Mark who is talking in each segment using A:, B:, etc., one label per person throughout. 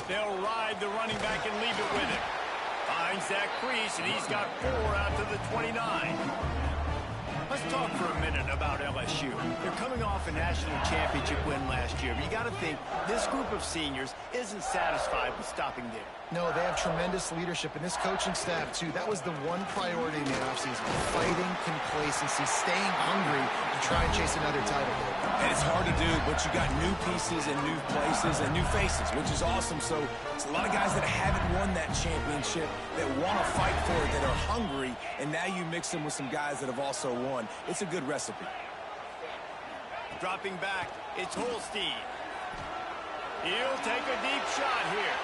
A: They'll ride the running back and leave it with him. Finds that crease, and he's got 4 out to the 29. Let's talk for a minute about LSU. They're coming off a national championship win last year, but you got to think this group of seniors isn't satisfied with stopping there.
B: No, they have tremendous leadership, and this coaching staff, too. That was the one priority in the offseason, fighting complacency, staying hungry to try and chase another title.
C: And it's hard to do, but you got new pieces and new places and new faces, which is awesome. So it's a lot of guys that haven't won that championship that want to fight for it, that are hungry, and now you mix them with some guys that have also won. It's a good recipe.
A: Dropping back, it's Holstein. He'll take a deep shot here.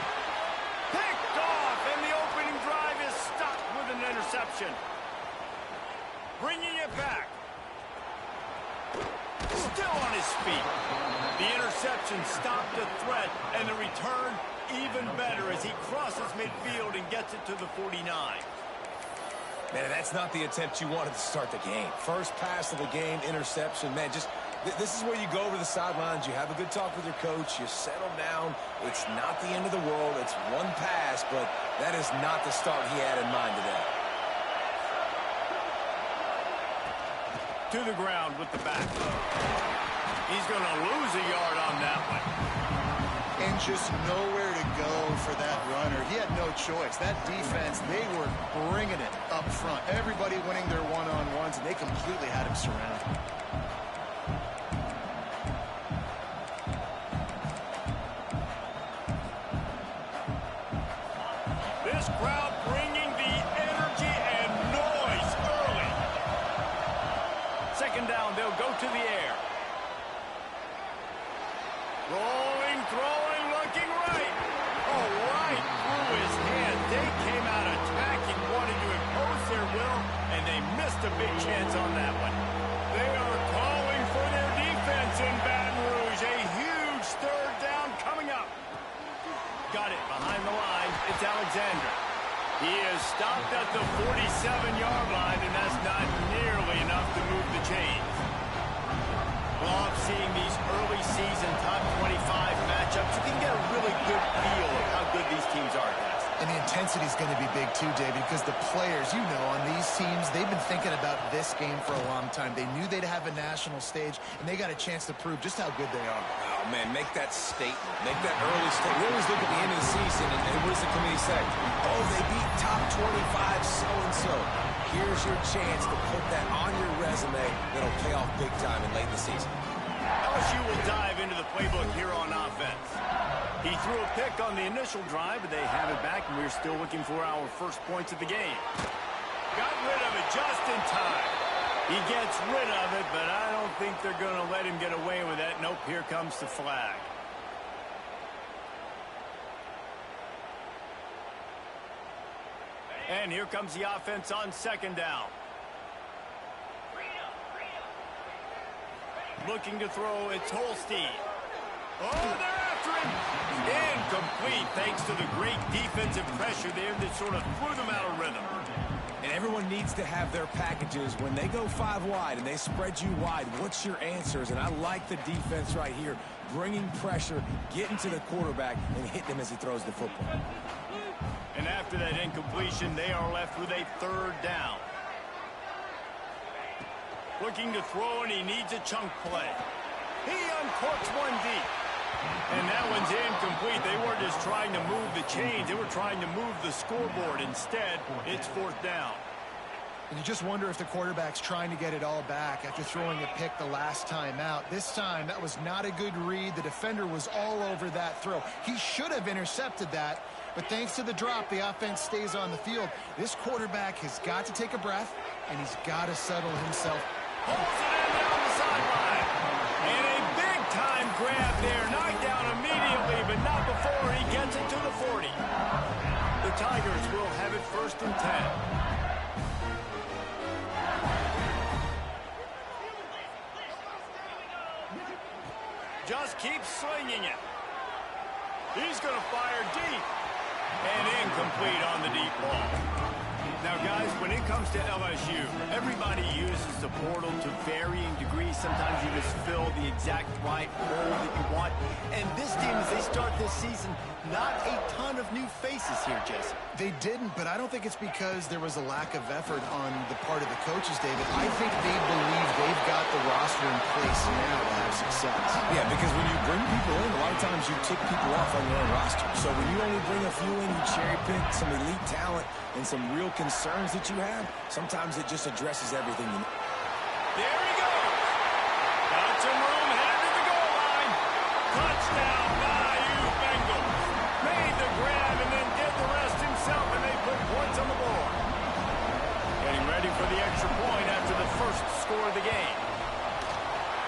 A: Picked off, and the opening drive is stopped with an interception. Bringing it back. Still on his feet. The interception stopped the threat, and the return even better as he crosses midfield and gets it to the 49.
C: Man, that's not the attempt you wanted to start the game. First pass of the game, interception. Man, just this is where you go over the sidelines. You have a good talk with your coach. You settle down. It's not the end of the world. It's one pass, but that is not the start he had in mind today.
A: To the ground with the back. He's going to lose a yard on that one.
B: And just nowhere to go for that runner. He had no choice. That defense, they were bringing it up front. Everybody winning their one-on-ones, and they completely had him surrounded.
A: This crowd bringing the energy and noise early. Second down, they'll go to the air. Rolling, throwing, looking right. Oh, right through his hand. They came out attacking, wanting to impose their will, and they missed a big chance on that one. They are calling for their defense in Baton Rouge. A huge third down coming up. Got it behind the line. It's Alexander. He is stopped at the 47-yard line, and that's not nearly enough to move the chains. Love seeing these early season top 25 matchups. You can get a really good feel of how good these teams are, guys.
B: And the intensity is going to be big too, David, because the players, you know, on these teams, they've been thinking about this game for a long time. They knew they'd have a national stage, and they got a chance to prove just how good they are.
C: Oh, man, make that statement. Make that early statement. We always look at the end of the season, and what does the committee say? Oh, they beat top 25 so-and-so. Here's your chance to put that on your resume that'll pay off big time in late in the season.
A: LSU will dive into the playbook here on offense. He threw a pick on the initial drive, but they have it back, and we're still looking for our first points of the game. Got rid of it just in time. He gets rid of it, but I don't think they're going to let him get away with that. Nope, here comes the flag. And here comes the offense on second down. Looking to throw, it's Holstein. Oh, they're after him. Incomplete, thanks to the great defensive pressure there that sort of threw them out of rhythm.
C: And everyone needs to have their packages. When they go 5 wide and they spread you wide, what's your answers? And I like the defense right here, bringing pressure, getting to the quarterback, and hitting him as he throws the football.
A: And after that incompletion, they are left with a third down. Looking to throw, and he needs a chunk play. He uncorks one deep. And that one's incomplete. They weren't just trying to move the chains. They were trying to move the scoreboard. Instead, it's fourth down.
B: And you just wonder if the quarterback's trying to get it all back after throwing a pick the last time out. This time, that was not a good read. The defender was all over that throw. He should have intercepted that, but thanks to the drop, the offense stays on the field. This quarterback has got to take a breath, and he's got to settle himself.
A: Holds it in down the sideline. And a big-time grab there. Knocked down immediately, but not before he gets it to the 40. The Tigers will have it first and 10. Just keeps slinging it. He's going to fire deep. And incomplete on the deep ball. Now, guys, when it comes to LSU, everybody uses the portal to varying degrees. Sometimes you just fill the exact right hole that you want. fought. And this team, as they start this season, not a ton of new faces here, Jesse.
B: They didn't, but I don't think it's because there was a lack of effort on the part of the coaches, David. I think they believe they've got the roster in place now to have success.
C: Yeah, because when you bring people in, a lot of times you tick people off on your own roster. So when you only bring a few in, you cherry pick some elite talent and some real concerns that you have, sometimes it just addresses everything you need.
A: There he goes. Got some room, headed to the goal line. Touchdown, Bayou Bengals. Made the grab and then did the rest himself, and they put points on the board. Getting ready for the extra point after the first score of the game.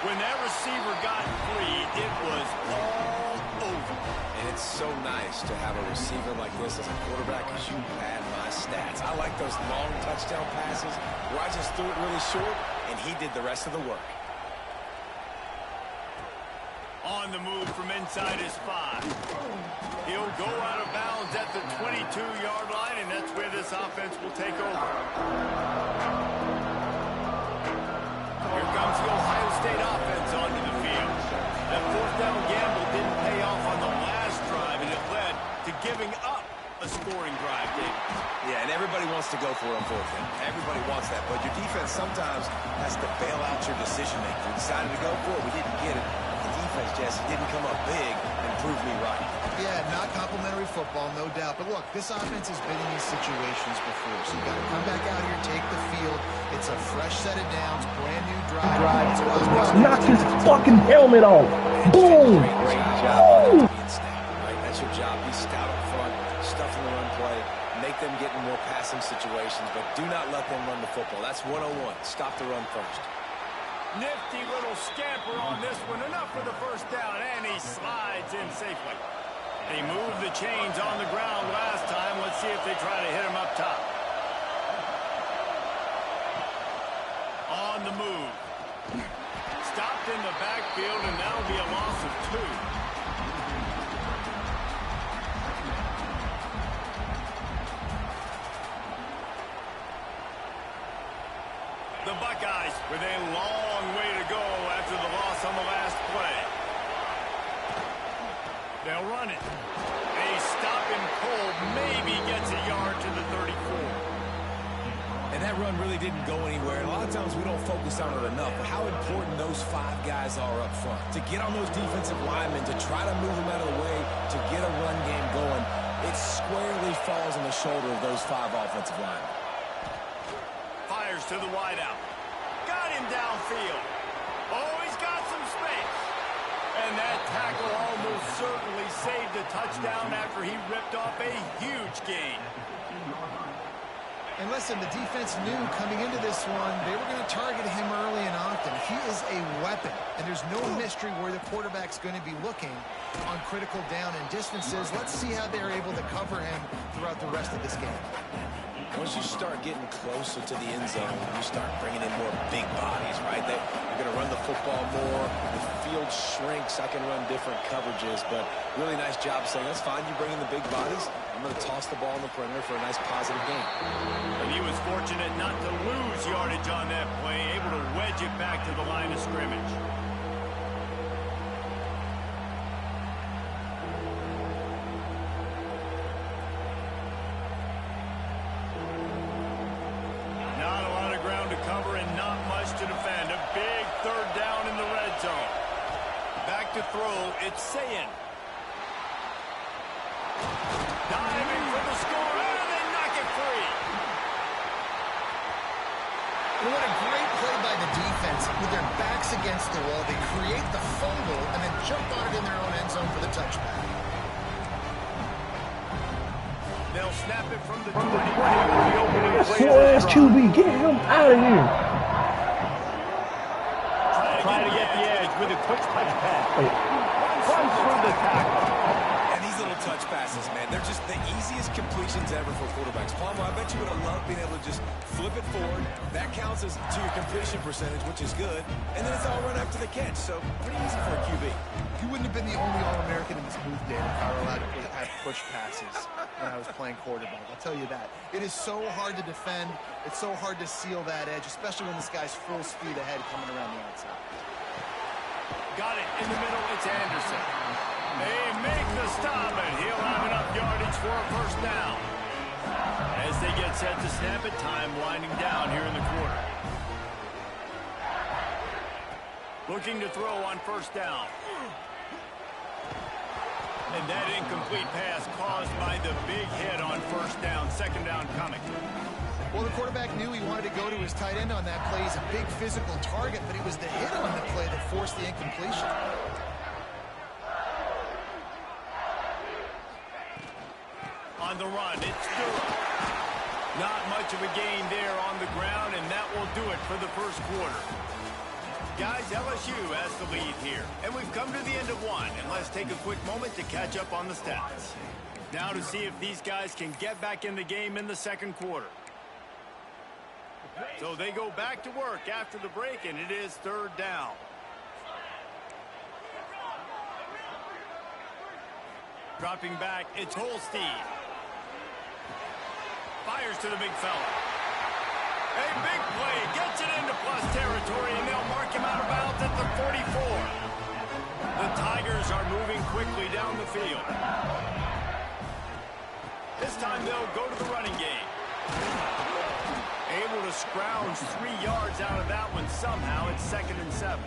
A: When that receiver got free, it was all over.
C: And it's so nice to have a receiver like this as a quarterback because you pad my stats. I like those long touchdown passes where I just threw it really short, and he did the rest of the work.
A: On the move from inside his 5. He'll go out of bounds at the 22-yard line, and that's where this offense will take over. Here comes the Ohio State offense onto the field. That fourth down gamble didn't pay off on the last drive, and it led to giving up a scoring drive, David.
C: Yeah, and everybody wants to go for it on fourth down. Everybody wants that, but your defense sometimes has to bail out your decision-making. We decided to go for it. We didn't get it. The defense, Jesse, didn't come up big and prove me right.
B: Yeah, not complimentary football, no doubt. But look, this offense has been in these situations before, so you got to come back out here, take the field. It's a fresh set of downs, brand new drive.
D: Knock his fucking helmet off. Boom.
C: Great job being stout, right? That's your job. Be stout up front, stuff in the run play, make them get in more passing situations, but do not let them run the football. That's 101. Stop the run first.
A: Nifty little scamper on this one. Enough for the first down, and he slides in safely. They moved the chains on the ground last time. Let's see if they try to hit him up top. On the move. Stopped in the backfield, and that'll be a loss of 2. The Buckeyes with a long way to go after the loss on the last play. They'll run it. A stop and cold maybe gets a yard to the 34.
C: And that run really didn't go anywhere. And a lot of times we don't focus on it enough, but how important those 5 guys are up front. To get on those defensive linemen, to try to move them out of the way, to get a run game going, it squarely falls on the shoulder of those 5 offensive linemen.
A: Fires to the wideout. Got him downfield. Oh, he's got some space. And that tackle almost certainly saved a touchdown after he ripped off a huge gain.
B: And listen, the defense knew coming into this one, they were going to target him early and often. He is a weapon, and there's no mystery where the quarterback's going to be looking on critical down and distances. Let's see how they're able to cover him throughout the rest of this game.
C: Once you start getting closer to the end zone, you start bringing in more big bodies, right? You're going to run the football more. The field shrinks. I can run different coverages, but really nice job saying, that's fine. You bring in the big bodies. I'm going to toss the ball in the perimeter for a nice positive game.
A: And he was fortunate not to lose yardage on that play, able to wedge it back to the line of scrimmage. Cover and not much to defend. A big third down in the red zone. Back to throw. It's Sayin. Diving for the score, and they knock it free.
B: And what a great play by the defense. With their backs against the wall, they create the fumble and then jump on it in their own end zone for the touchback.
A: They'll snap it from the 20.
D: Slow-ass QB, get him out of here.
A: Trying to get the edge with a quick touch pass. Runs through the tackle.
C: And these little touch passes, man, they're just the easiest completions ever for quarterbacks. Palmer, I bet you would have loved being able to just flip it forward. That counts as to your completion percentage, which is good. And then it's all run up to the catch, so pretty easy for a QB.
B: You wouldn't have been the only All-American in this booth, Dan, if I were allowed to have push passes when I was playing quarterback. I'll tell you that. It is so hard to defend. It's so hard to seal that edge, especially when this guy's full speed ahead coming around the outside.
A: Got it in the middle. It's it's Anderson. They make the stop, and he'll have enough yardage for a first down. As they get set to snap it, time winding down here in the quarter. Looking to throw on first down. And that incomplete pass caused by the big hit on first down. Second down coming.
B: Well, the quarterback knew he wanted to go to his tight end on that play. He's a big physical target, but it was the hit on the play that forced the incompletion.
A: On the run, it's Durham. Not much of a gain there on the ground, and that will do it for the first quarter. Guys, LSU has the lead here, and we've come to the end of one. And let's take a quick moment to catch up on the stats. Now to see if these guys can get back in the game in the second quarter. So they go back to work after the break, and it is third down. Dropping back, it's Holstein. Fires to the big fella. A big play, gets it into plus territory, and they'll mark him out of bounds at the 44. The Tigers are moving quickly down the field. This time they'll go to the running game. Able to scrounge 3 yards out of that one somehow. It's 2nd and 7.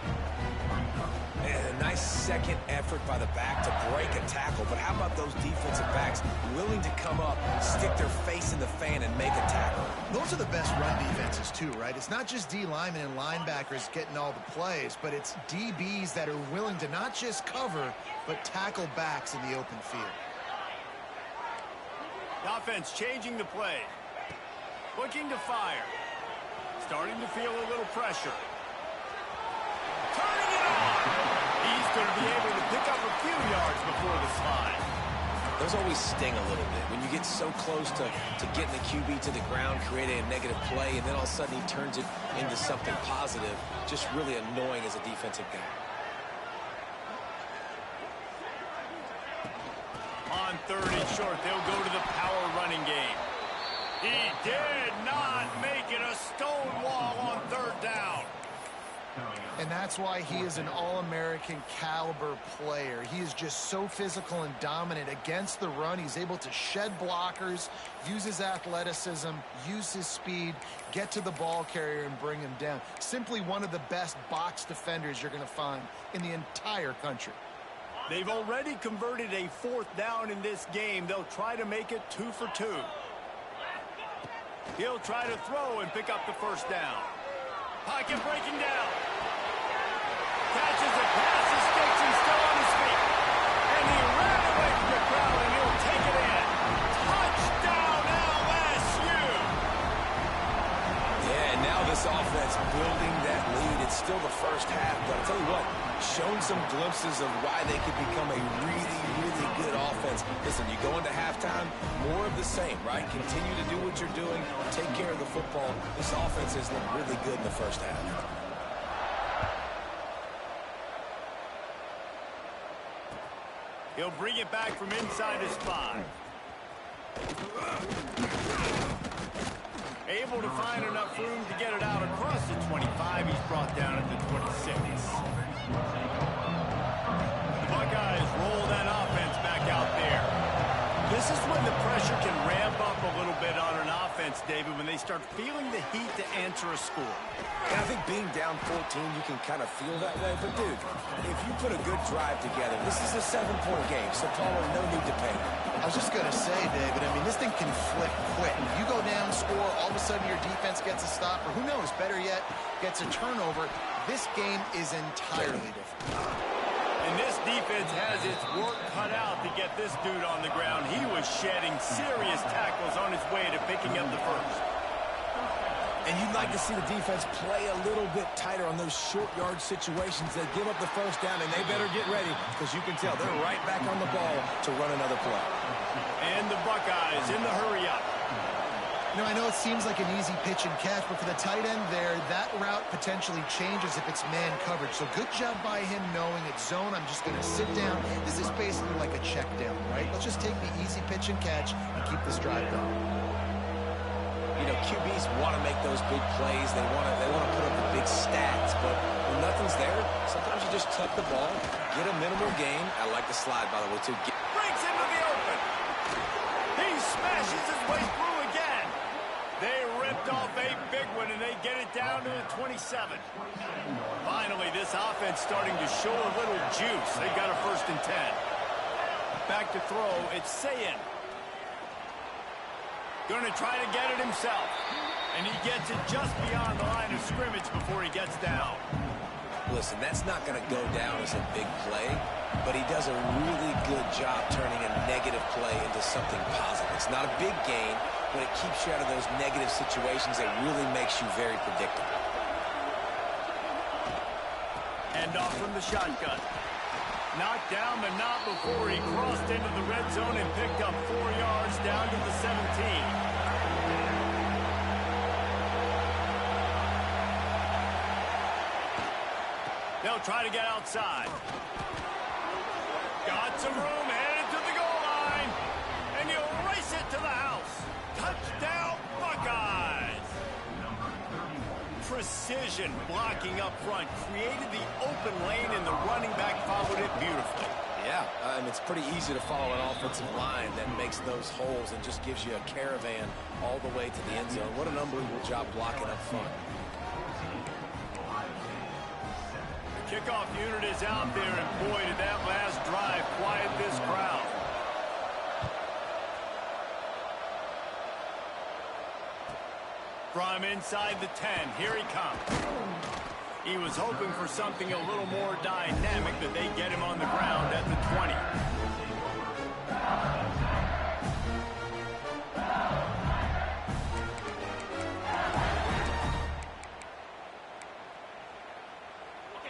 C: And a nice second effort by the back to break a tackle. But how about those defensive backs willing to come up, stick their face in the fan, and make a tackle?
B: Those are the best run defenses too, right? It's not just D linemen and linebackers getting all the plays, but it's DBs that are willing to not just cover, but tackle backs in the open field.
A: The offense changing the play. Looking to fire. Starting to feel a little pressure. Turning it on. He's going to be able to pick up a few yards before the slide.
C: Those always sting a little bit when you get so close to getting the QB to the ground, creating a negative play, and then all of a sudden he turns it into something positive. Just really annoying as a defensive guy.
A: On third and short, they'll go to the power running game. He did not make it a stone wall on third down.
B: And that's why he is an All-American caliber player. He is just so physical and dominant against the run. He's able to shed blockers, use his athleticism, use his speed, get to the ball carrier and bring him down. Simply one of the best box defenders you're going to find in the entire country.
A: They've already converted a 4th down in this game. They'll try to make it 2 for 2. He'll try to throw and pick up the first down. Pocket breaking down. Catches the pass, he sticks, he's still on his feet. And he ran away from the crowd, and he'll take it in. Touchdown, LSU!
C: Yeah, now this offense building that lead. It's still the first half, but I'll tell you what, shown some glimpses of why they could become a really, really good offense. Listen, you go into halftime, more of the same, right? Continue to do what you're doing, take care of the football. This offense has looked really good in the first half.
A: He'll bring it back from inside his 5. Able to find enough room to get it out across the 25. He's brought down at the 26. The Buckeyes roll that offense back out there. This is when the pressure can ramp up a little bit on an offense, David, when they start feeling the heat to answer a score.
C: Yeah, I think being down 14, you can kind of feel that way. But, dude, if you put a good drive together, this is a 7-point game, so Paulo, no need to panic.
B: I was just going to say, David, I mean, this thing can flip quick. You go down, score, all of a sudden your defense gets a stop, or who knows, better yet, gets a turnover. This game is entirely different.
A: And this defense has its work cut out to get this dude on the ground. He was shedding serious tackles on his way to picking up the first.
C: And you'd like to see the defense play a little bit tighter on those short yard situations. They give up the first down, and they better get ready because you can tell they're right back on the ball to run another play.
A: And the Buckeyes in the hurry-up.
B: You know, I know it seems like an easy pitch and catch, but for the tight end there, that route potentially changes if it's man coverage. So good job by him knowing it's zone. I'm just going to sit down. This is basically like a check down, right? Let's just take the easy pitch and catch and keep this drive going.
C: You know, QBs want to make those big plays. They want to put up the big stats. But when nothing's there, sometimes you just tuck the ball, get a minimal game. I like the slide, by the way, too.
A: Breaks into the open. He smashes his way through again. They ripped off a big one, and they get it down to the 27. Finally, this offense starting to show a little juice. They got a 1st and 10. Back to throw. It's Sayin. Going to try to get it himself. And he gets it just beyond the line of scrimmage before he gets down.
C: Listen, that's not going to go down as a big play, but he does a really good job turning a negative play into something positive. It's not a big gain, but it keeps you out of those negative situations that really makes you very predictable.
A: And off from the shotgun. Knocked down, but not before he crossed into the red zone and picked up 4 yards down to the 17. They'll try to get outside. Got some room, headed to the goal line. And he'll race it to the house. Touchdown, Buckeyes. Precision blocking up front. Created the open lane, and the running back followed it beautifully.
C: Yeah, it's pretty easy to follow an offensive line that makes those holes and just gives you a caravan all the way to the end zone. What an unbelievable job blocking up front.
A: Kickoff unit is out there, and boy, did that last drive quiet this crowd. From inside the 10, here he comes. He was hoping for something a little more dynamic, but they get him on the ground at the 20.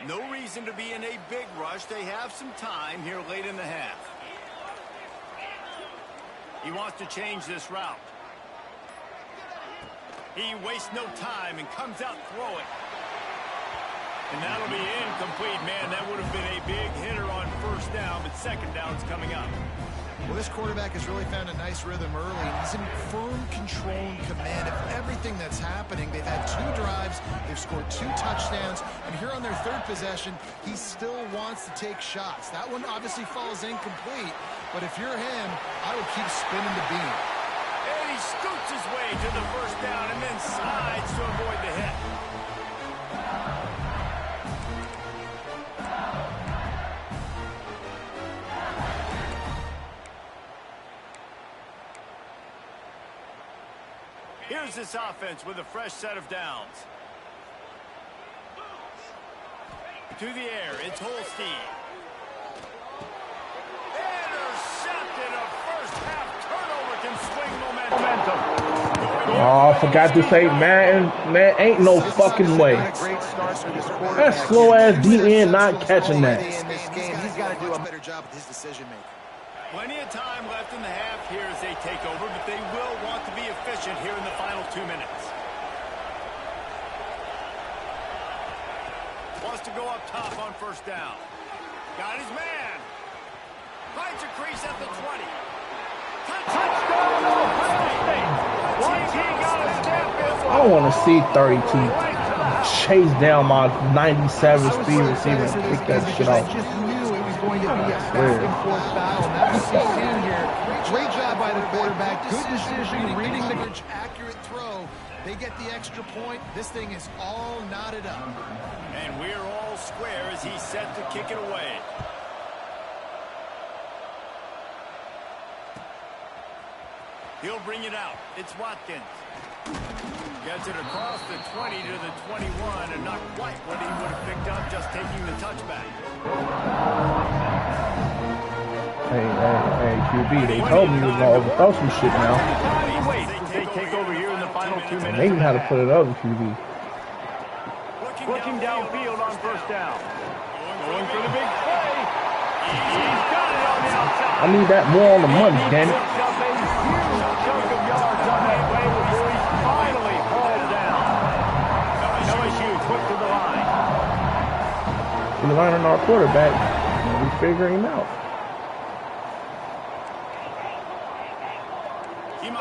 A: No reason to be in a big rush. They have some time here late in the half. He wants to change this route. He wastes no time and comes out throwing. And that'll be incomplete. Man, that would have been a big hitter on 1st down, but 2nd down's coming up.
B: Well, this quarterback has really found a nice rhythm early, and he's in firm control and command of everything that's happening. They've had 2 drives, they've scored 2 touchdowns, and here on their 3rd possession, he still wants to take shots. That one obviously falls incomplete, but if you're him, I would keep spinning the beam.
A: And he scoots his way to the 1st down and then slides to avoid the hit. Here's this offense with a fresh set of downs. To the air, it's Holstein. Intercepted. A first-half turnover can swing momentum.
D: Oh, I forgot to say, man, ain't no fucking way. That slow-ass DN not catching that.
B: He's got to do a better job with his decision-making.
A: Plenty of time left in the half here as they take over, but they will want to be efficient here in the final 2 minutes. Wants to go up top on 1st down. Got his man. Finds a crease at the 20. Touchdown!
D: I don't want to see 32 chase down my 97 speed receiver and pick that shit off.
B: Going to be a back and forth battle, and that's what we've seen here. Great job by the quarterback. Good decision, reading the accurate throw. They get the extra point. This thing is all knotted up.
A: And we're all square as he's set to kick it away. He'll bring it out. It's Watkins. Gets it across the 20 to the 21, and not quite what he would have picked up just taking the touchback.
D: Hey, QB, they told me he was going to overthrow some shit now.
A: They take over here in the final 2 minutes.
D: They even had to put it over, QB.
A: Looking downfield on 1st down. Going for the big play. He's got it on the outside.
D: I need that more on the money, damn it. We're learning our quarterback, and we figure him out.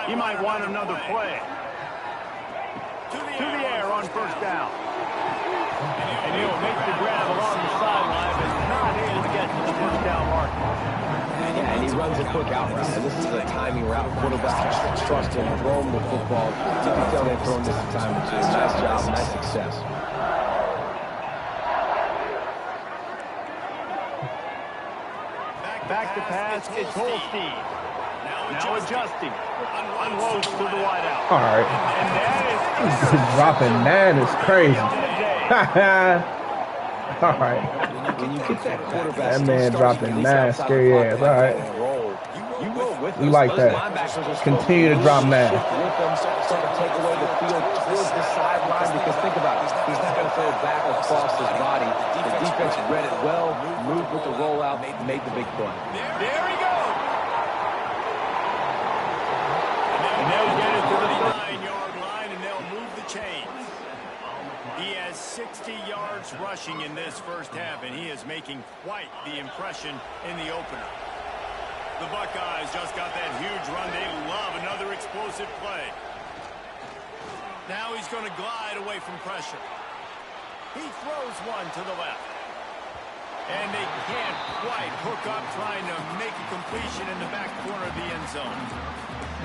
A: He might want another play. To the air on 1st down. And he'll make the grab along the sideline, but not able to get to the 1st down
C: quick out route. And this is a timing route. Quarterback trust him, throw him the football. You can tell they're throwing this a time or two. Nice job, nice success.
A: Back to pass, it's Holstein. Now adjusting. Unloads to the wideout.
D: All right.
A: And that is
D: dropping 9 is crazy. All right.
C: When you get that quarterback,
D: That man dropping 9, scary ass. All right. We like that. Continue to drop 9.
C: Start to take away the field towards the sideline because think about it. He's not going to throw back across his body. The defense read it well, moved with the rollout, made the big play.
A: there he goes. And they'll get it to the 9-yard line, and they'll move the chains. He has 60 yards rushing in this first half, and he is making quite the impression in the opener. The Buckeyes just got that huge run. They love another explosive play. Now he's going to glide away from pressure. He throws one to the left. And they can't quite hook up trying to make a completion in the back corner of the end zone.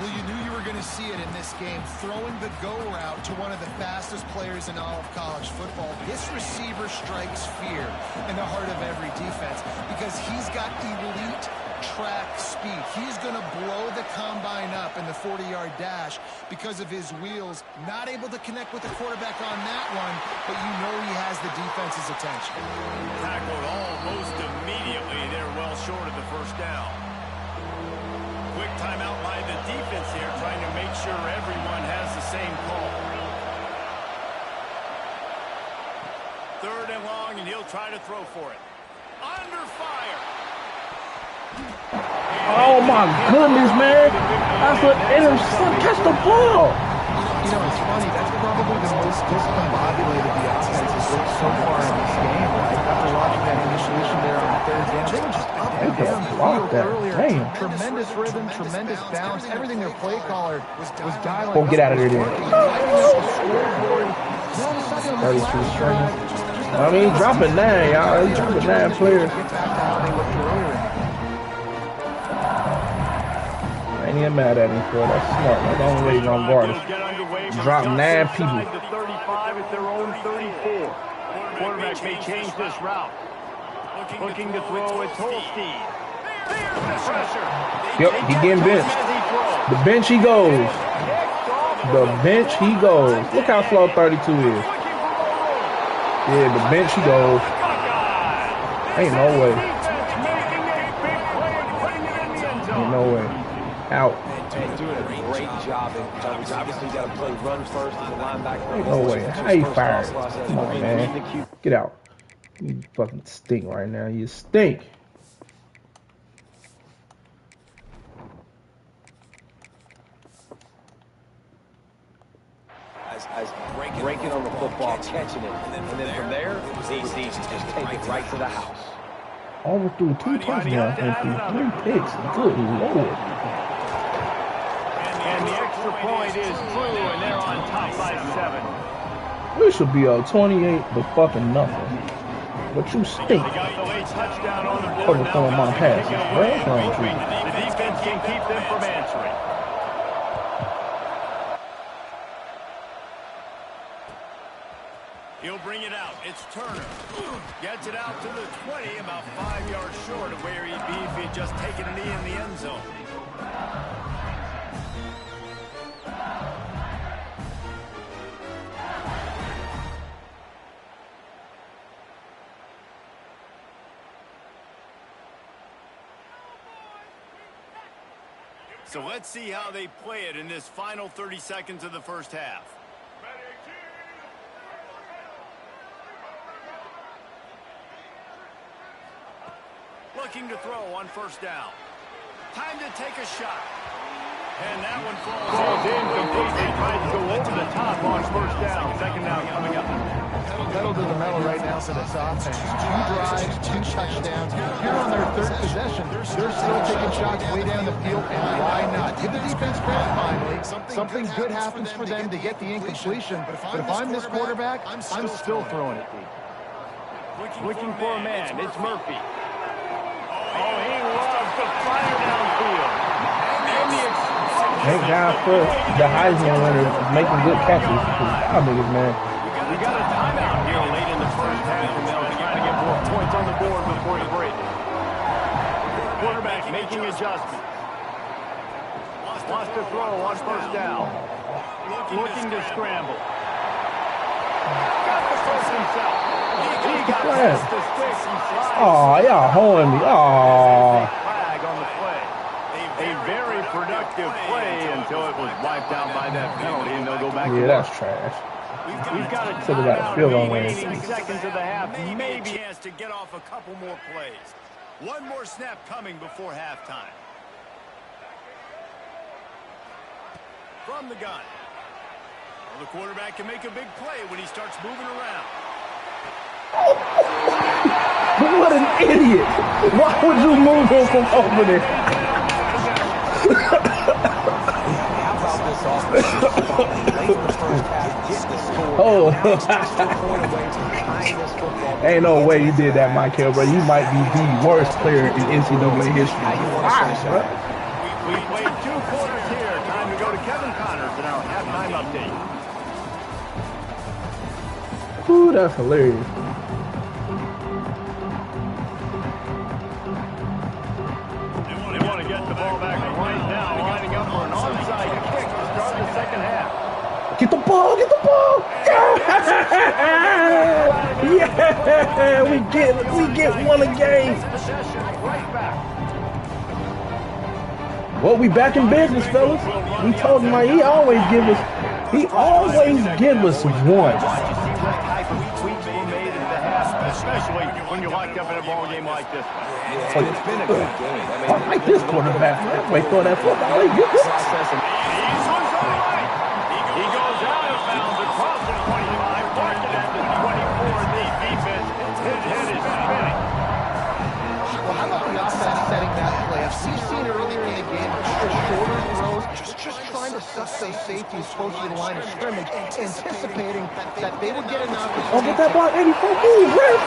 B: Well, you knew you were going to see it in this game, throwing the go route to one of the fastest players in all of college football. This receiver strikes fear in the heart of every defense because he's got elite track speed. He's going to blow the combine up in the 40-yard dash because of his wheels. Not able to connect with the quarterback on that one, but you know he has the defense's attention.
A: Tackled almost immediately. They're well short of the first down. Quick timeout by the defense here, trying to make sure everyone has the same call. 3rd and long, and he'll try to throw for it. Under fire.
D: Oh my goodness, man! That's an interception. Catch the ball.
E: You know, it's funny. That's probably the most discombobulated the offense has looked so far in this game, right? After watching that initiation there on the 3rd down, they were just up and down the field earlier.
D: Damn.
E: Tremendous rhythm, tremendous bounce. Everything their play caller was dialing.
D: Oh, get out of there, then.
E: 32
D: strings. I mean, dropping 9, y'all. He's dropping 9 players. I ain't even mad at him for it. That's smart. That's the only way he's gonna guard us. Drop 9 people.
A: The 35 at their own 34. Quarterback may change this route. Looking to throw, it's Holstein. There's the pressure.
D: Yep, he getting benched. The bench he goes. The bench he goes. Look how slow 32 is. Yeah, the bench he goes. Ain't no way. Ain't no way. Out.
C: Doing a great job in coverage. Obviously, you got to play run first as a linebacker.
D: Ain't no way. How you fired? Come on, man. Get out. You fucking stink right now. You stink.
C: Breaking on the football, catching it. And then from there, it was easy. Just take it right to the house.
D: Overthrew 2 touchdowns and 3 picks. Good Lord.
A: And the extra point is through, and they're on top by 7.
D: We should be up 28 to fucking nothing. But you stink.
A: They got the late touchdown on the board.
D: Overthrowing my passes. What's wrong with you?
A: The defense can keep them from answering. He'll bring it out. It's Turner. Gets it out to the 20, about 5 yards short of where he'd be if he'd just taken a knee in the end zone. So let's see how they play it in this final 30 seconds of the first half. Looking to throw on 1st down. Time to take a shot. And that one falls in completely. Tries to go over the top on 1st down. 2nd down coming up.
E: Pedal to the metal right now for this offense. 2 drives, 2 touchdowns. Here on their 3rd possession, they're still taking shots way down the field, and why not? Give the defense credit finally. Something good happens for them to get the incompletion, but if I'm this quarterback, I'm still throwing it deep.
A: Looking for a man. It's Murphy. Oh, he loves to fire downfield.
D: Thank God for the Heisman winner making good catches. Y'all niggas, man.
A: We got a timeout here late in the first half, and they'll try to get more points on the board before the break. Quarterback making adjustments. Wants to throw on first down. Looking to scramble. Got the first himself. He got past the sticks.
D: Oh, y'all holding me. Oh.
A: Flag on the play. A very productive play until it was wiped out by that penalty, and they'll go back.
D: Yeah, that's trash.
A: We've got a
D: Should have got a field goal there.
A: 18 seconds of the half. Maybe a chance to get off a couple more plays. One more snap coming before halftime. From the gun. Well, the quarterback can make a big play when he starts moving around.
D: What an idiot. Why would you move him from over there? Oh. Ain't no way you did that, Michael, bro. You might be the worst player in NCAA history.
A: We played 2 quarters here. Time to go to Kevin Connors in our halftime update.
D: Ooh, that's hilarious.
A: They want to get the ball back right now, lining up for an onside kick to start the second half.
D: Get the ball, get the ball! Yeah, we get one a game. Well, we back in business, fellas. We told him he always give us one.
A: Especially when you're locked up in a ball game like this one.
C: Yeah, it's been a good game.
D: I like this quarterback. Wait for that football.
A: He goes out of bounds across the 25, parked it at the 24. The defense, his head is spinning.
E: Well, how about the offense setting that play? I've seen earlier in the game, just shorter throws, just trying to suck those safeties close to the line of scrimmage, anticipating that they would get an opportunity.
D: Oh, get that block 84. Ooh, ref.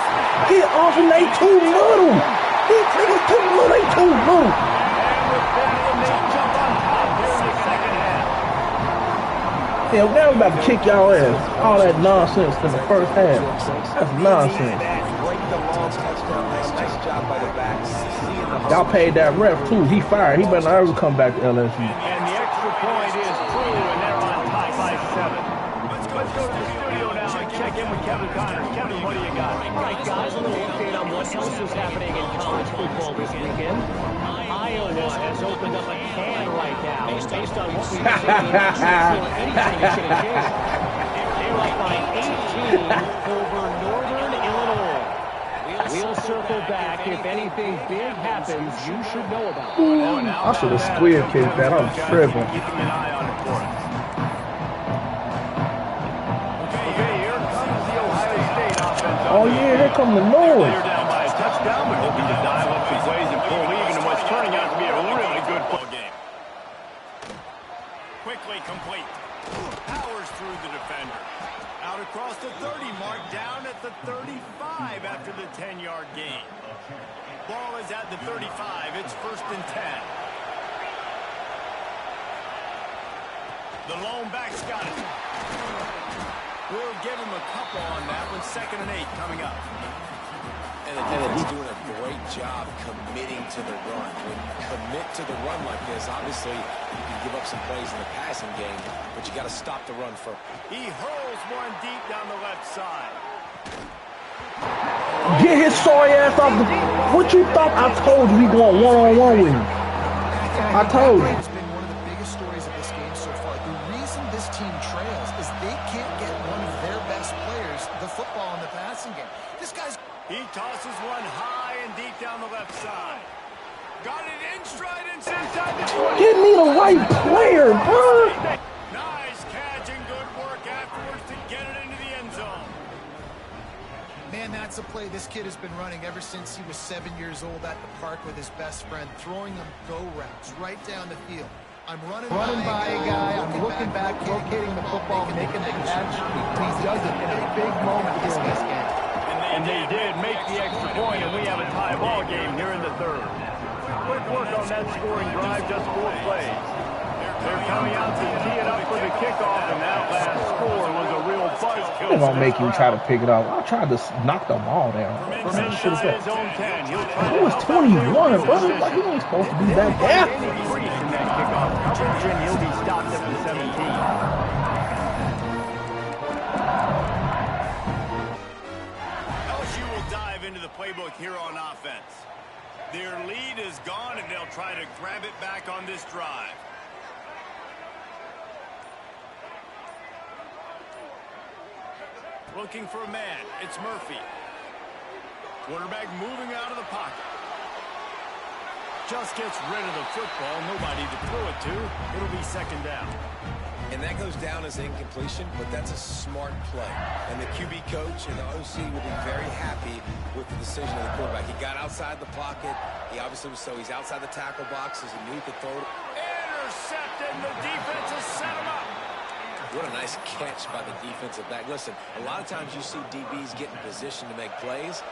D: Get off and they too little. These niggas too little. They too little.
A: And with that, they jump on top here in the second half.
D: Yeah, now we about to kick y'all ass. All that nonsense in the first half. That's nonsense. Y'all paid that ref too. He fired. He better not ever come back to LSU.
A: And the extra point is true, and they're on top by 7. Let's go to the studio now and check in with Kevin Connors. Kevin, what do you got?
F: All right, guys, a little update on what else is happening in college football this weekend. Iowa has opened up a can right now. Based on what we've seen, anything is going to change. They're up by 18 over Northern Illinois. We'll circle back. If anything big happens, you should know about it.
D: I should have squid kicked that. I'm tripping.
A: Keeping an eye on it for us. Okay, here comes the Ohio State offense.
D: Oh yeah, here come the noise.
A: They're down by a touchdown, but hoping to dial up some plays and pull even in what's turning out to be a really good ball game. Quickly complete. Powers through the defender. Out across the 30 mark, down at the 35 after the 10-yard gain. Ball is at the 35. It's 1st and 10. The lone back's got it. We'll give him a couple on that one. 2nd and 8 coming up.
C: And the defense is doing a great job committing to the run. When you commit to the run like this, obviously you can give up some plays in the passing game, but you got to stop the run first.
A: He hurls one deep down the left side.
D: Get his sorry ass off the... What you thought I told you we going one-on-one with him? I told you.
B: It's been one of the biggest stories of this game so far. The reason this team trails is they can't get one of their best players the football in the passing game. This guy's...
A: He tosses one high and deep down the left side. Got it in stride inside the 20.
D: Give me the right player, bro.
A: Nice catch and good work afterwards to get it into the end zone.
B: Man, that's a play this kid has been running ever since he was 7 years old at the park with his best friend, throwing them go routes right down the field. I'm running
E: by a guy, I'm looking back, locating the football, making the catch. He does it in a big moment here in this game.
A: And they did make the extra point, and we have a tie ball game here in the 3rd. Quick work on that scoring drive, just 4 plays. Here
F: They're coming out to tee it up for the kickoff, and that last score was a real buzzkill.
D: They're gonna make you try to pick it up. I tried to knock the ball down.
F: From inside his own 10, he'll try
D: It was 21, brother. Like, he ain't supposed to be that gap.
F: increase in that kickoff coverage, and he'll be stopped at the 17.
A: LSU will dive into the playbook here on offense. Their lead is gone, and they'll try to grab it back on this drive. Looking for a man. It's Murphy. Quarterback moving out of the pocket. Just gets rid of the football. Nobody to throw it to. It'll be second down.
C: And that goes down as incompletion, but that's a smart play. And the QB coach and the OC will be very happy with the decision of the quarterback. He got outside the pocket. He obviously was he's outside the tackle box as he knew he could throw it.
A: Intercepted. The defense has set him up.
C: What a nice catch by the defensive back. Listen, a lot of times you see DBs get in position to make plays,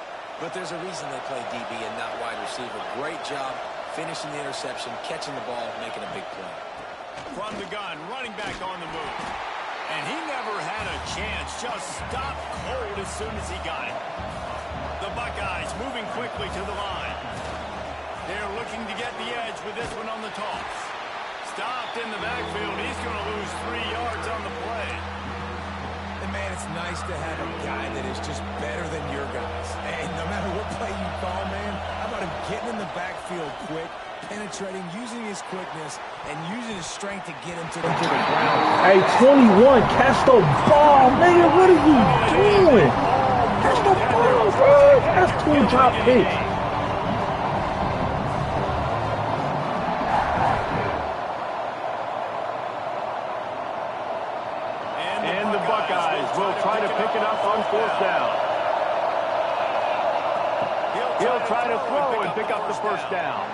C: but there's a reason they play DB and not wide receiver. Great job finishing the interception, catching the ball, making a big play.
A: From the gun, running back on the move. And he never had a chance. Just stopped cold as soon as he got it. The Buckeyes moving quickly to the line. They're looking to get the edge with this one on the toss. Stopped in the backfield. He's going to lose 3 yards on the play.
C: And, man, it's nice to have a guy that is just better than your guys. And no matter what play you call, man, how about him getting in the backfield quick, penetrating, using his quickness, and using his strength to get him to the ground.
D: Hey, 21, catch the ball, nigga. What are you doing? Catch the ball, bro. That's 2 drop picks.
F: And the Buckeyes will try to pick it up on 4th down. He'll try to throw and pick up the first down.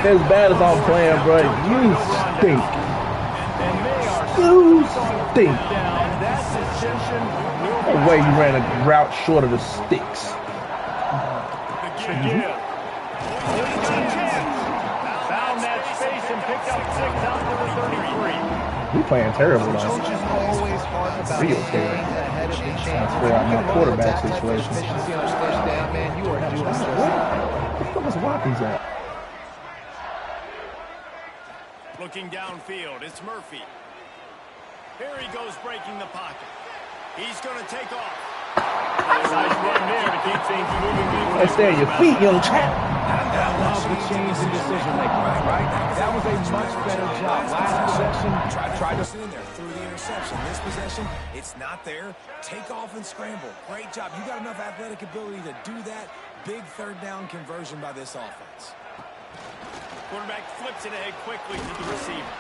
D: As bad as I'm playing, bro, you stink. You stink. No way you ran a route short of the sticks.
F: Found that space and picked up 6 out to the 33.
D: We playing terrible though.
E: Coaches always harp about
D: Real
E: staying
D: terrible.
E: ahead of the
D: Trying to
E: chains.
D: figure out my quarterback situation.
E: Efficiency on first down, man. You are doing so.
D: Where the fuck is Watkins at?
A: Looking downfield, it's Murphy. Here he goes breaking the pocket. He's going to take off.
F: Nice run there to keep things moving.
D: Hey, stay on your feet, young chap.
G: I love the change in decision making, right? That was a much better job. Last possession,
C: Tried to sit in there through the interception. This possession, it's not there. Take off and scramble. Great job. You got enough athletic ability to do that. Big 3rd down conversion by this offense.
A: Quarterback flips it ahead quickly to the receiver.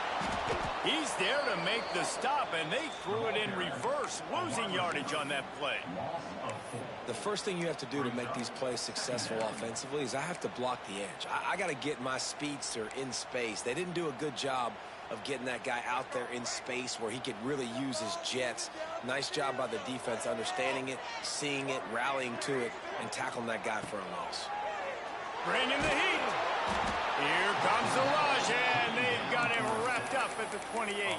A: He's there to make the stop, and they threw it in reverse, losing yardage on that play.
C: The first thing you have to do to make these plays successful offensively is I have to block the edge. I got to get my speedster in space. They didn't do a good job of getting that guy out there in space where he could really use his jets. Nice job by the defense understanding it, seeing it, rallying to it, and tackling that guy for a loss.
A: Bringing the heat. Here comes the rush, and they've got him wrapped up at the 28.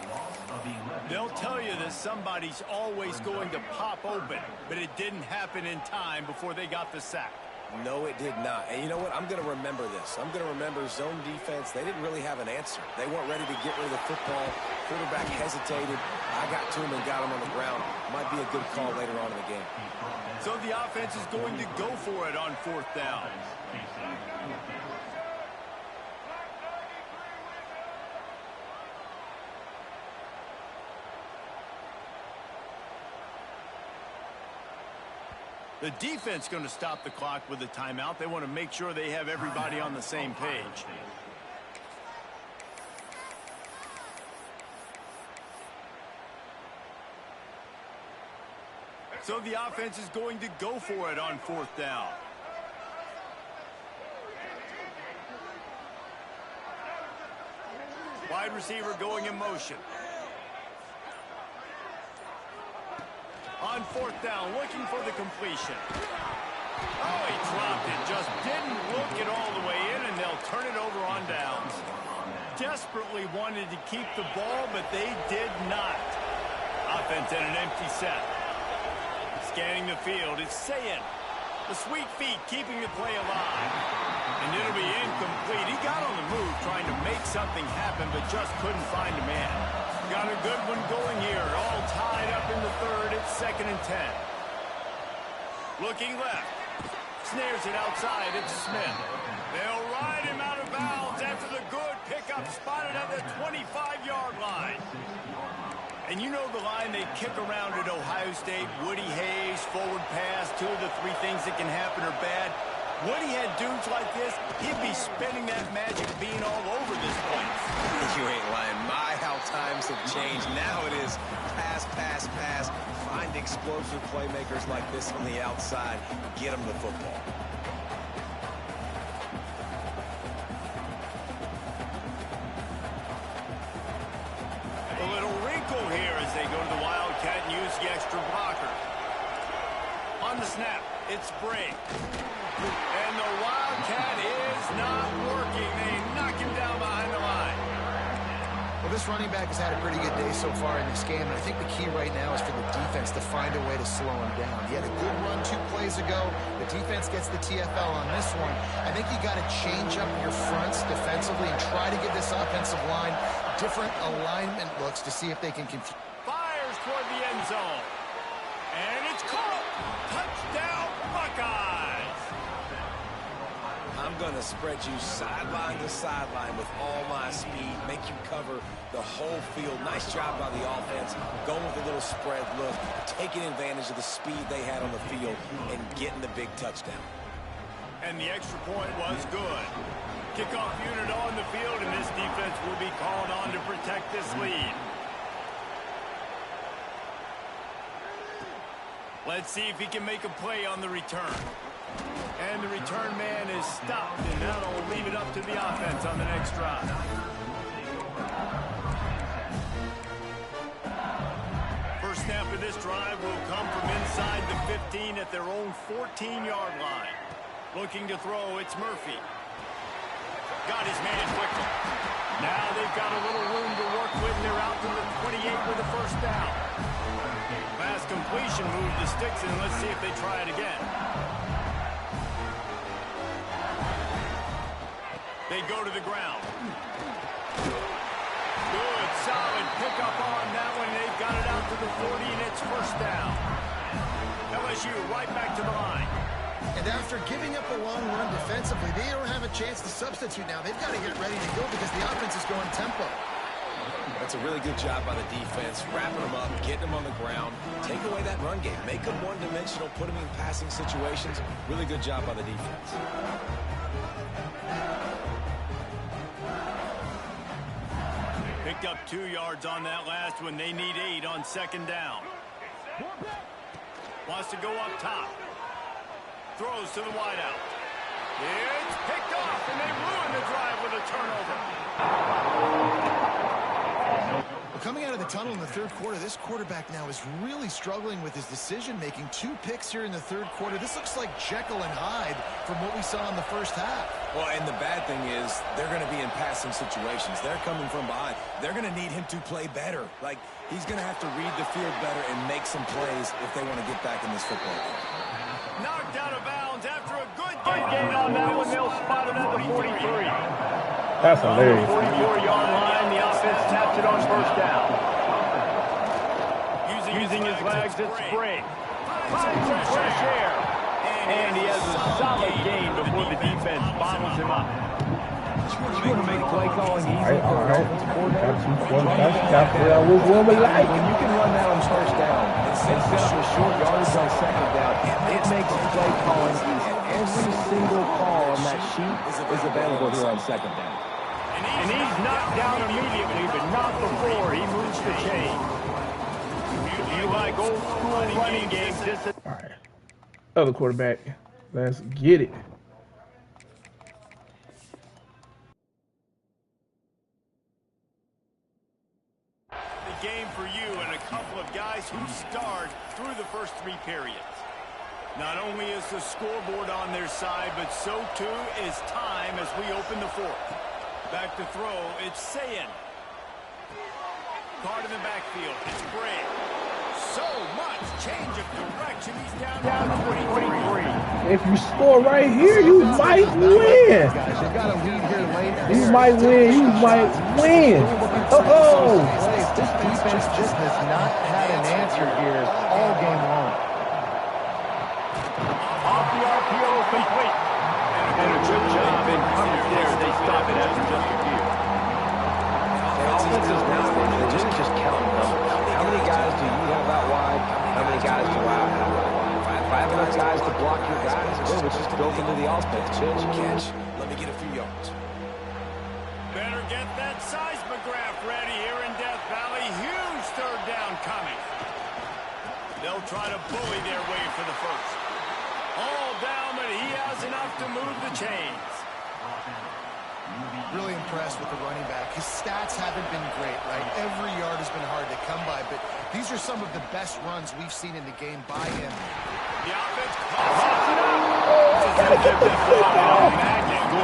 A: They'll tell you that somebody's always going to pop open, but it didn't happen in time before they got the sack.
C: No, it did not. And you know what? I'm going to remember this. I'm going to remember zone defense. They didn't really have an answer. They weren't ready to get rid of the football. Quarterback hesitated. I got to him and got him on the ground. Might be a good call later on in the game.
A: So the offense is going to go for it on 4th down. The defense going to stop the clock with a timeout. They want to make sure they have everybody on the same page. So the offense is going to go for it on 4th down. Wide receiver going in motion. On 4th down, looking for the completion. Oh, he dropped it. Just didn't look it all the way in, and they'll turn it over on downs. Desperately wanted to keep the ball, but they did not. Offense in an empty set. Scanning the field, it's Sayin. The sweet feet keeping the play alive. And it'll be incomplete. He got on the move trying to make something happen, but just couldn't find a man. Got a good one going here. All tied up in the third. It's 2nd and 10. Looking left. Snares it outside. It's Smith. They'll ride him out of bounds after the good pickup spotted at the 25-yard line. And you know the line they kick around at Ohio State. Woody Hayes, forward pass, 2 of the 3 things that can happen are bad. Woody had dudes like this, he'd be spinning that magic bean all over this place.
C: You ain't lying. My, how times have changed. Now it is pass, pass, pass. Find explosive playmakers like this on the outside. Get them the football.
A: A little wrinkle here as they go to the Wildcat and use the extra blocker. On the snap, it's Briggs. And the Wildcat is not working. They knock him down behind the line.
B: Well, this running back has had a pretty good day so far in this game, and I think the key right now is for the defense to find a way to slow him down. He had a good run 2 plays ago. The defense gets the TFL on this one. I think you got to change up your fronts defensively and try to give this offensive line different alignment looks to see if they can confuse.
A: Fires toward the end zone. And it's caught. Touchdown, Buckeyes.
C: I'm going to spread you sideline to sideline with all my speed, make you cover the whole field. Nice job by the offense, going with a little spread look, taking advantage of the speed they had on the field and getting the big touchdown.
A: And the extra point was good. Kickoff unit on the field, and this defense will be called on to protect this lead. Let's see if he can make a play on the return. And the return man is stopped, and that'll leave it up to the offense on the next drive. First snap of this drive will come from inside the 15 at their own 14-yard line. Looking to throw, it's Murphy. Got his man quickly. Now they've got a little room to work with. They're out to the 28 with a first down. Pass completion move to sticks, and let's see if they try it again. They go to the ground. Good, solid pickup on that one. They've got it out to the 40, and it's first down. LSU right back to the line.
B: And after giving up a long run defensively, they don't have a chance to substitute now. They've got to get ready to go because the offense is going tempo.
C: That's a really good job by the defense, wrapping them up, getting them on the ground, take away that run game, make them one-dimensional, put them in passing situations. Really good job by the defense.
A: Picked up 2 yards on that last one. They need 8 on second down. Wants to go up top. Throws to the wideout. It's picked off, and they ruin the drive with a turnover.
B: Well, coming out of the tunnel in the third quarter, this quarterback now is really struggling with his decision-making. 2 picks here in the third quarter. This looks like Jekyll and Hyde from what we saw in the first half.
C: Well, and the bad thing is they're going to be in passing situations. They're coming from behind. They're going to need him to play better. Like, he's going to have to read the field better and make some plays if they want to get back in this football game.
A: Knocked out of bounds after a good
F: Gain on that one. They'll spot him at the 43.
D: That's hilarious.
F: 44-yard line. The offense taps it on first down. Using his legs, it's Briggs. Finds some fresh air. And he has a solid gain before the defense bottles him up. You want to make play calling easy for an offensive coordinator? When you can run that on first down and set up a short yardage on second down, it makes play calling easy. Every single call on that sheet is available here on second down. And he's knocked down immediately, but not before he moves the chain. You like old school running games.
D: All right. Other quarterback. Let's get it.
A: The game for you and a couple of guys who starred through the first 3 periods. Not only is the scoreboard on their side, but so too is time as we open the fourth. Back to throw, it's Sayin. Card in the backfield, it's Bray. So much change of direction. He's down to 23.
D: If you score right here, you might win.
E: Guys, you've got a lead here late.
D: You might win. You might win. Oh!
E: This defense just has not had an answer here all game long.
F: Off the RPO, complete. And a good job in coverage there. They stop it after just a few.
G: Offenses nowadays, they just count numbers. How many guys do you have out wide? How many guys do I have out wide? If I have enough guys to block your guys, well, it's just built into the offense.
C: Catch. Let me get a few yards.
A: Better get that seismograph ready here in Death Valley. Huge third down coming. They'll try to bully their way for the first. All down, but he has enough to move the chains.
B: Really impressed with the running back. His stats haven't been great, right? Every yard has been hard to come by, but these are some of the best runs we've seen in the game by him.
A: The offense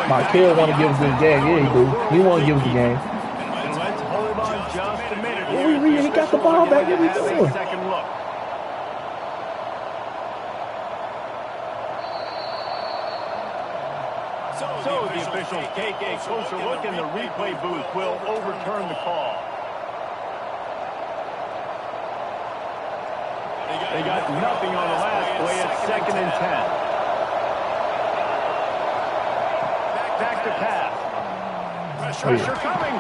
D: My kid want to give us this game. Yeah, he do. He want to give us the game.
F: And let's hold on just a minute
D: What
F: here.
D: we reading? He got the ball back. What we
F: Have a
D: doing?
F: second look. So the officials take a closer look in the replay booth. Will overturn the call. They got nothing on the last play. It's 2nd and 10. Back to pass. Pressure coming.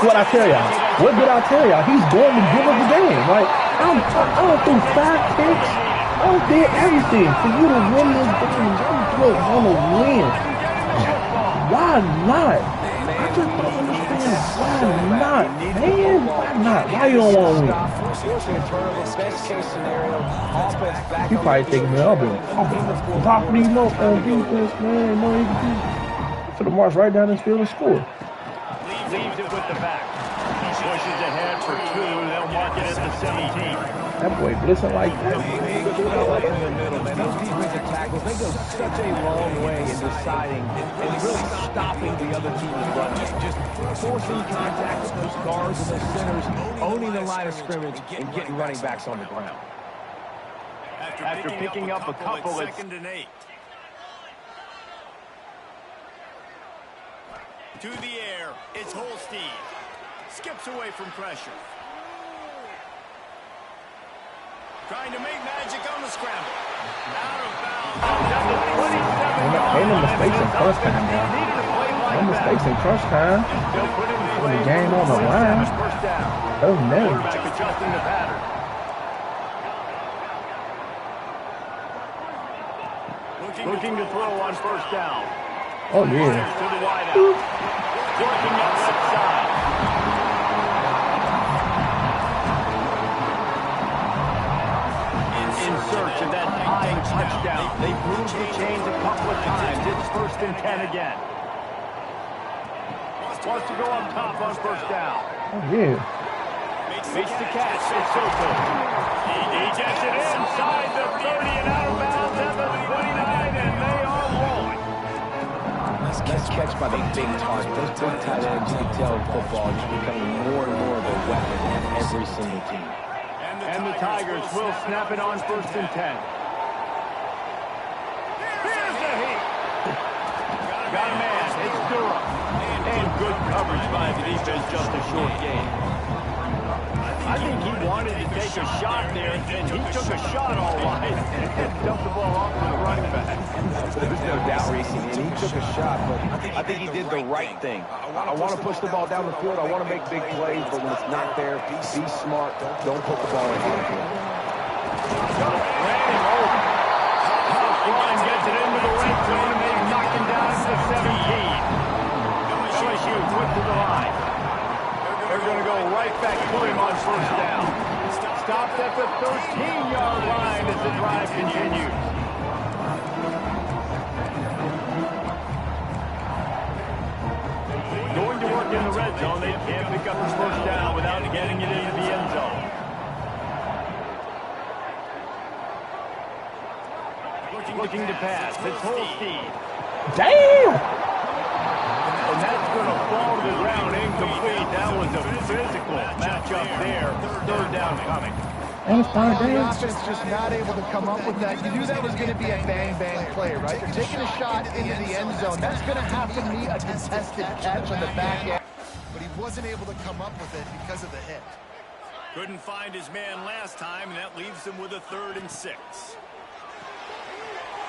D: What I tell y'all? What did I tell y'all? He's going to give us the game. Like, I don't do 5 picks. I did everything for you to win this game. You want to win. Why not? I just don't understand. Why not, man? Why not? Why you don't want to win?
G: Best case scenario, offense back.
D: He probably thinking, man, I'll be top these notes on defense, man. No, he can do. For the march right down this field and score.
F: Leaves it with the back. Pushes ahead for 2. They'll mark it at the 17.
D: That boy blitzing like that.
G: In the middle, man. Those defensive tackles, they go such a long way in deciding and really stopping the other team's run. Just forcing contact with those guards and those centers, owning the line of scrimmage, and getting running backs on the ground.
F: After picking up a couple, it's
A: 2nd and 8. To the air, it's Holstein. Skips away from pressure. Trying to make magic on the scramble. Out of bounds.
D: Ain't no mistakes in crunch time, man. No mistakes in crunch time. When the game on the line. That was never.
F: Adjusting the pattern. Looking to throw on 1st down.
D: Oh, yeah.
F: To the wideout. Working up that side. In search of that tying touchdown. They've moved the chains a couple of times. It's 1st and 10 again. Wants to go up top on 1st down.
D: Oh, yeah.
F: Makes the catch. It's Soto. He gets it inside the 30 and out of bounds at the 29, and they are rolling.
G: Nice catch by the big target. Those big tight ends, you can tell in football, just becoming more and more of a weapon on every single team.
F: And the Tigers will snap it on 1st and 10. Here's the heat. Got a man. It's Durham. And good coverage by the defense, just a short gain. I think he wanted to take a shot there, and he took a shot all right and dumped the ball off to the running back.
G: There's no doubt, Reese, and he took a shot, but I think he did the right thing. I want to push the ball down the field. I want to make big plays, but when it's not there, be smart. Don't put the ball in the field.
F: Line gets it into the red zone, and they knock him down to the 17. LSU quick to the line. They're going to go right back to him on 1st down. Stopped at the 13-yard line as the drive continues. Going to work in the red zone. They can't pick up his 1st down without getting it into the end zone. Looking to pass. It's Holstein.
D: Damn!
F: And that's going to fall to the ground incomplete. That was a physical matchup there. Third down coming.
D: And it's third
E: The
D: down.
E: offense just not able to come up with that. You knew that was going to be a bang-bang play, right? They're taking a shot into the end zone. That's going to have to be a contested catch on the back end.
B: But he wasn't able to come up with it because of the hit.
A: Couldn't find his man last time, and that leaves him with a 3rd and 6.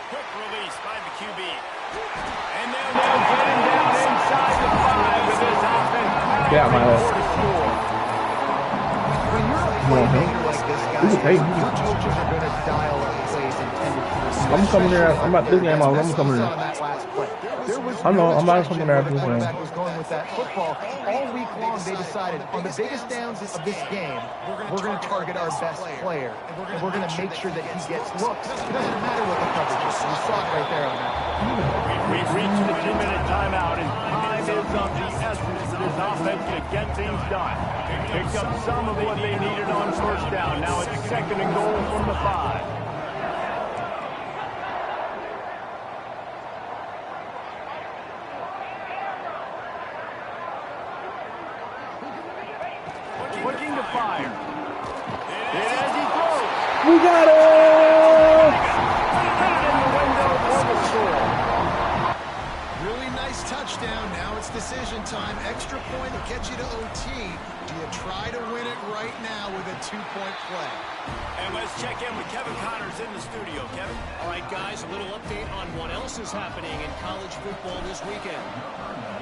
A: Quick release by the QB. And they'll
F: Get him down inside the 5 with this offense.
D: Yeah, my
F: Or
D: ass.
F: to score.
E: When you're a playmaker like this guy,
D: He's a pay.
E: your coaches are going to dial up plays intended for the
D: I'm coming there. I'm about this game. I'm coming there.
E: on that last play. There was
D: I know, I'm
E: no
D: not coming there after
E: indication
D: this
E: where the quarterback was going with that football. All week long, they decided on the biggest downs of this game, we're going to target our best player, and we're going to make sure that he gets looks. It doesn't matter what the coverage is. You saw it right there on that.
F: We've reached the 2-minute timeout, and time is of the essence for this offense to get things done. Picked up some of what they needed on first down. Now it's 2nd and goal from the 5. Looking to fire. And as he throws,
D: We got it!
F: put it in the window for the score.
B: Really nice touchdown. Now it's decision time. Extra point will get you to OT. Do you try to win it right now with a 2-point play?
A: And let's check in with Kevin Connors in the studio. Kevin?
H: All right, guys, a little update on what else is happening in college football this weekend.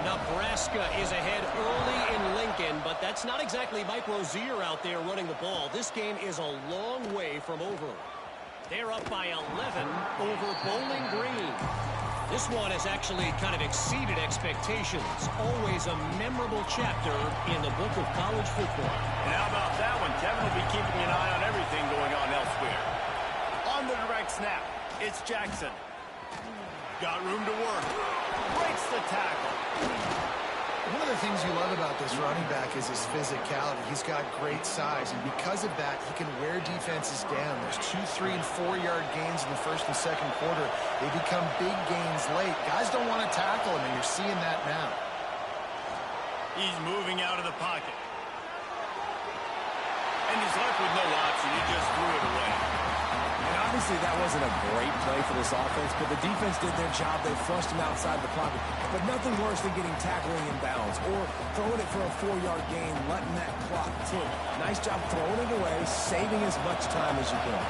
H: Nebraska is ahead early in Lincoln, but that's not exactly Mike Rozier out there running the ball. This game is a long way from over. They're up by 11 over Bowling Green. This one has actually kind of exceeded expectations. Always a memorable chapter in the book of college football.
A: And how about that one? Kevin will be keeping an eye on everything going on elsewhere. On the direct snap, it's Jackson. Got room to work. Breaks the tackle.
B: One of the things you love about this running back is his physicality. He's got great size, and because of that, he can wear defenses down. There's 2, 3, and 4-yard gains in the first and second quarter. They become big gains late. Guys don't want to tackle him, and you're seeing that now.
A: He's moving out of the pocket. And he's left with no option. He just threw it away.
C: And obviously that wasn't a great play for this offense, but the defense did their job. They flushed him outside the pocket. But nothing worse than getting tackling in bounds or throwing it for a 4-yard gain, letting that clock tick. Nice job throwing it away, saving as much time as you can.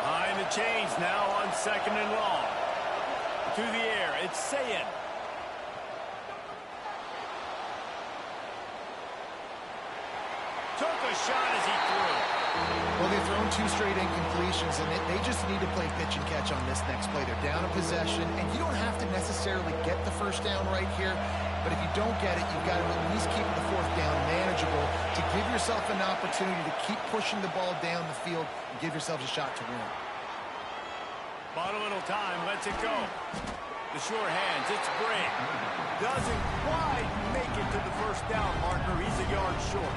A: Behind the chains now on 2nd and long. To the air, it's Sayin. Took a shot as he threw.
B: Well, they've thrown 2 straight incompletions, and they just need to play pitch and catch on this next play. They're down a possession, and you don't have to necessarily get the first down right here, but if you don't get it, you've got to at least keep the 4th down manageable to give yourself an opportunity to keep pushing the ball down the field and give yourselves a shot to win.
A: Bought a little time, lets it go. The sure hands, it's Bray. Doesn't quite make it to the first down marker. He's a yard short.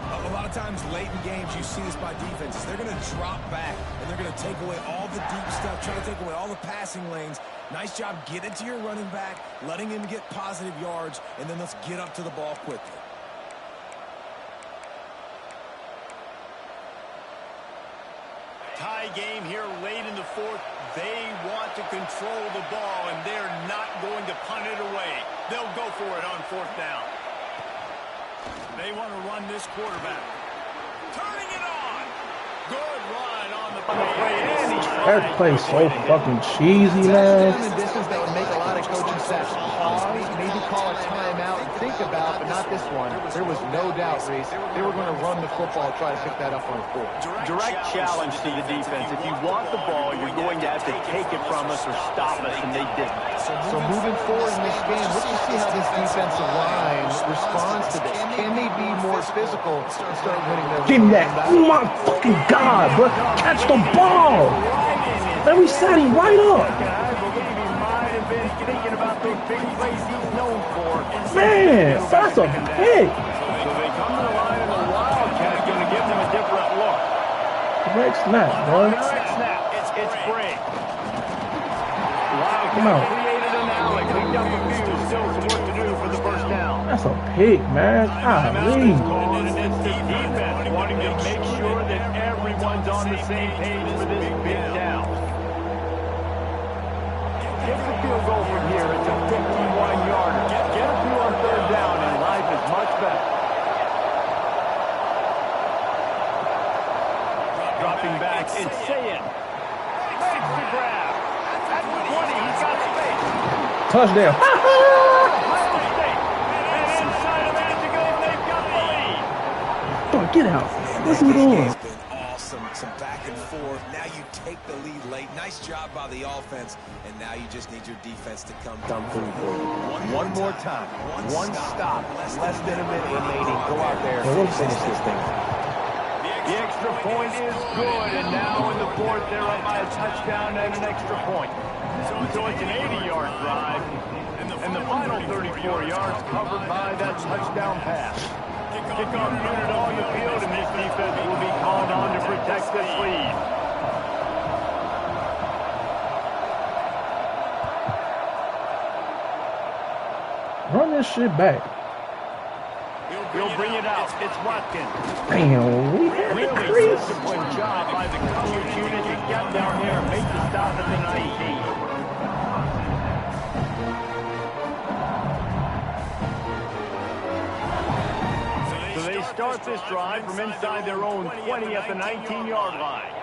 C: A lot of times late in games, you see this by defenses. They're going to drop back, and they're going to take away all the deep stuff, try to take away all the passing lanes. Nice job getting to your running back, letting him get positive yards, and then let's get up to the ball quickly.
A: Tie game here late in the 4th. They want to control the ball, and they're not going to punt it away. They'll go for it on 4th down. They want to run this quarterback. Turning it on. Good run on the play.
D: That play's so fucking cheesy, man.
E: Time and distance that would make a lot of coaching staffs pause, maybe call a timeout and think about, but not this one. There was no doubt, Reese, they were going to run the football, try to pick that up on 4th.
F: Direct challenge to the defense. If you want the ball, you're going to have to take it from us or stop us, and they didn't.
E: So moving forward in this game, let's just see how this defensive line responds to this. Can they be more physical and start winning their
D: Give me that. Oh my fucking God, bro. Catch the ball. Man, we set him right up.
F: I believe he might have been thinking about those big plays he's known for.
D: Man, that's a pick.
F: So they come to the line, and the Wildcat going to give them a different look.
D: Direct snap, bro.
F: Direct snap. It's Bray.
D: Come on.
F: Created an alley. Picked up a few. Still some work to do for the first down.
D: That's a pick, man. Golly.
F: And it's the defense wanting to make sure that everyone's on the same page for this big down. Get the field goal from here. It's a 51-yarder. Get a few on third down, and life is much better. Dropping back, it's Sayed. Makes the grab. At 20, he's got space.
D: Touchdown.
F: Ohio State. And inside a minute to go, they've got the lead.
D: Oh, get out. What's he doing?
C: It's been awesome. Some back and forth. Now you take the lead late. Nice job by the offense. And now you just need your defense to come
F: Through for you. One more time. One stop. Less than a minute remaining. Go out there and finish this thing. The extra point is good, and now in the fourth, they're up by a touchdown and an extra point. So it's an 80-yard drive, and the final 34 yards covered by that touchdown pass. Kickoff unit on the field, and this defense will be called on to protect this lead.
D: Run this shit back.
F: He'll bring it out. It's Watkins.
D: Damn, we had the
F: Really
D: crease.
F: disciplined job by the coverage unit to get down there and make the stop at the 19. So they start this drive from inside their own 20 at the 19-yard line.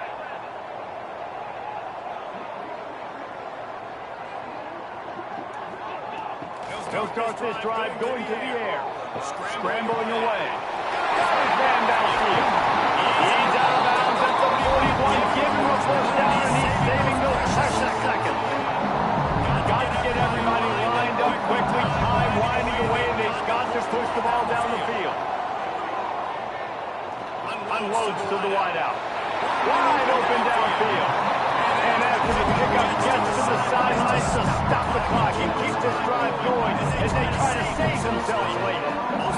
F: They'll start this drive going to the air. Scrambling away. Got his man downfield. He's out of bounds at the 41. Give him a first down, and he's saving those precious seconds. Got to get everybody lined up quickly. Time winding away, and they've got to push the ball down the field. Unloads to the wideout. Wide open downfield. And after the pickup gets to the sidelines to stop the clock and keep this drive going as they try to save themselves late.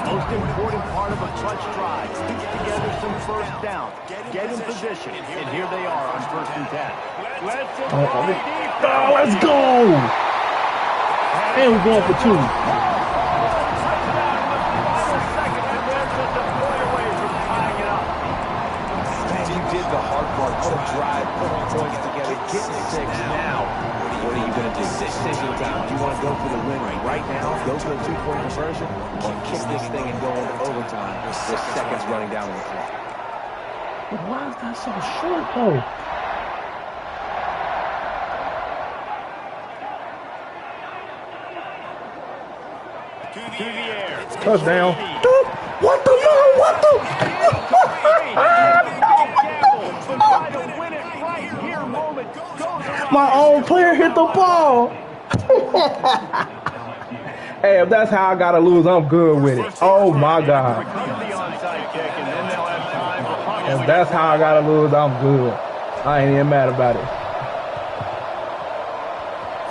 F: Most important part of a clutch drive. Piece together some first down. Get in position. And here they are on 1st and 10.
D: Let's go. And we're going for 2.
G: The hard part, put a drive, put points together, get 6 now. What are you going to do? Decision time. Do you want to go for the win right now, go for a 2-point conversion, or kick this thing and go into overtime with seconds running down on the clock?
D: But why is that so short, though?
F: To the air.
D: Touchdown. What the hell? What the? My own player hit the ball. Hey, if that's how I gotta lose, I'm good with it. Oh my God. If that's how I gotta lose, I'm good. I ain't even mad about it.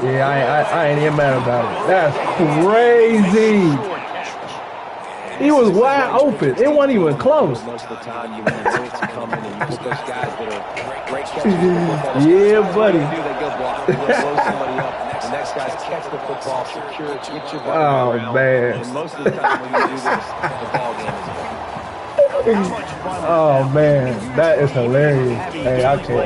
D: Yeah, I ain't even mad about it. That's crazy. He was wide open. It wasn't even close.
G: Most of the time, you want to come in and you put those guys that are great catchers.
D: Yeah, buddy.
G: They go block. They blow somebody up. The next guys catch the football, secure it, get your ball around.
D: Man.
G: And most of the time when you do this, the ball game is over.
D: Oh, man. That is hilarious. Hey, I can't.